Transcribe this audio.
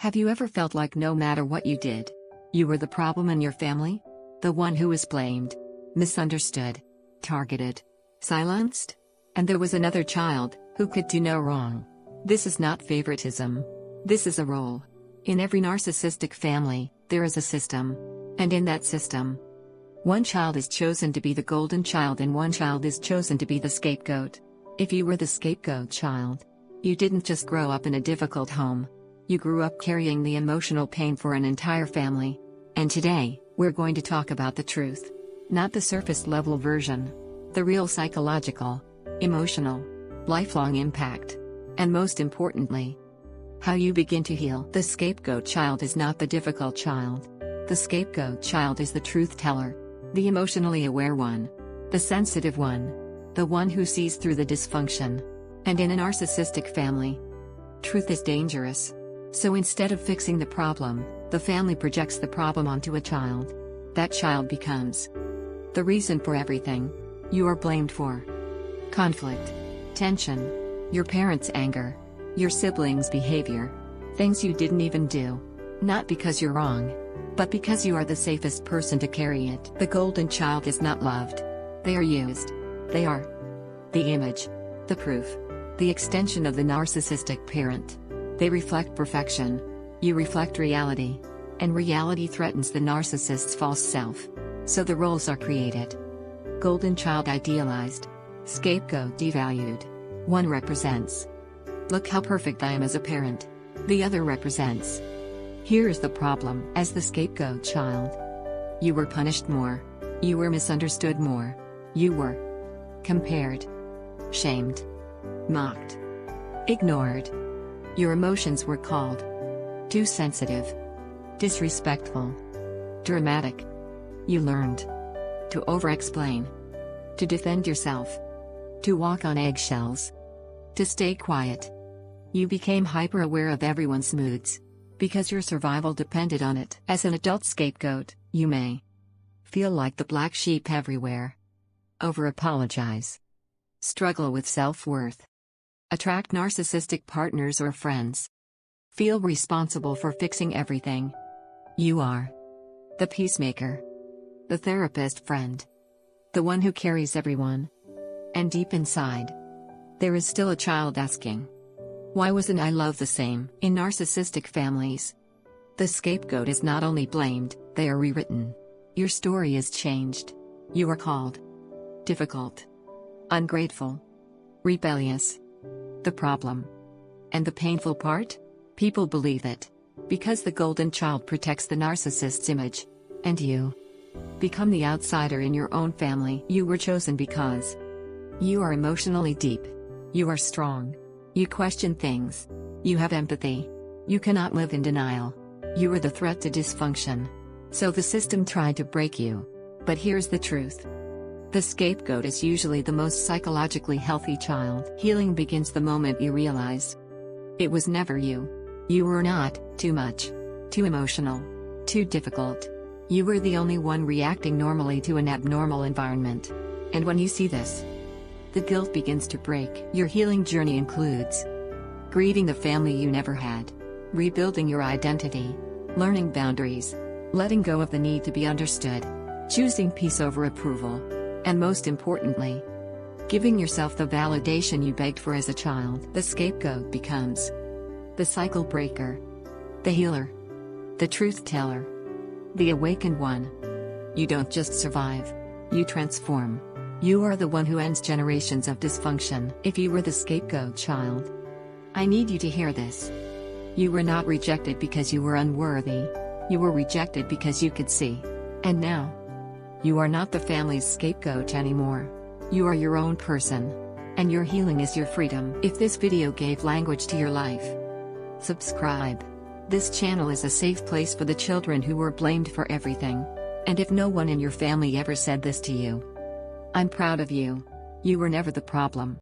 Have you ever felt like no matter what you did, you were the problem in your family? The one who was blamed, misunderstood, targeted, silenced? And there was another child, who could do no wrong. This is not favoritism. This is a role. In every narcissistic family, there is a system. And in that system, one child is chosen to be the golden child and one child is chosen to be the scapegoat. If you were the scapegoat child, you didn't just grow up in a difficult home. You grew up carrying the emotional pain for an entire family. And today, we're going to talk about the truth. Not the surface level version. The real psychological, emotional, lifelong impact. And most importantly, how you begin to heal. The scapegoat child is not the difficult child. The scapegoat child is the truth teller. The emotionally aware one. The sensitive one. The one who sees through the dysfunction. And in a narcissistic family, truth is dangerous. So instead of fixing the problem, the family projects the problem onto a child. That child becomes the reason for everything you are blamed for. Conflict, tension, your parents' anger, your siblings' behavior, things you didn't even do. Not because you're wrong, but because you are the safest person to carry it. The golden child is not loved. They are used. They are the image, the proof, the extension of the narcissistic parent. They reflect perfection. You reflect reality. And reality threatens the narcissist's false self. So the roles are created. Golden child idealized. Scapegoat devalued. One represents, look how perfect I am as a parent. The other represents, here is the problem. As the scapegoat child, you were punished more. You were misunderstood more. You were compared, shamed, mocked, ignored. Your emotions were called too sensitive, disrespectful, dramatic. You learned to over-explain, to defend yourself, to walk on eggshells, to stay quiet. You became hyper-aware of everyone's moods, because your survival depended on it. As an adult scapegoat, you may feel like the black sheep everywhere, over-apologize, struggle with self-worth, attract narcissistic partners or friends, feel responsible for fixing everything. You are the peacemaker, the therapist friend, the one who carries everyone. And deep inside, there is still a child asking, why wasn't I loved the same? In narcissistic families, the scapegoat is not only blamed, they are rewritten. Your story is changed. You are called difficult, ungrateful, rebellious, the problem. And the painful part? People believe it. Because the golden child protects the narcissist's image. And you become the outsider in your own family. You were chosen because you are emotionally deep. You are strong. You question things. You have empathy. You cannot live in denial. You are the threat to dysfunction. So the system tried to break you. But here's the truth. The scapegoat is usually the most psychologically healthy child. Healing begins the moment you realize it was never you. You were not too much, too emotional, too difficult. You were the only one reacting normally to an abnormal environment. And when you see this, the guilt begins to break. Your healing journey includes grieving the family you never had, rebuilding your identity, learning boundaries, letting go of the need to be understood, choosing peace over approval, and most importantly, giving yourself the validation you begged for as a child. The scapegoat becomes the cycle breaker, the healer, the truth teller, the awakened one. You don't just survive, you transform. You are the one who ends generations of dysfunction. If you were the scapegoat child, I need you to hear this. You were not rejected because you were unworthy. You were rejected because you could see. And now, you are not the family's scapegoat anymore. You are your own person. And your healing is your freedom. If this video gave language to your life, subscribe. This channel is a safe place for the children who were blamed for everything. And if no one in your family ever said this to you, I'm proud of you. You were never the problem.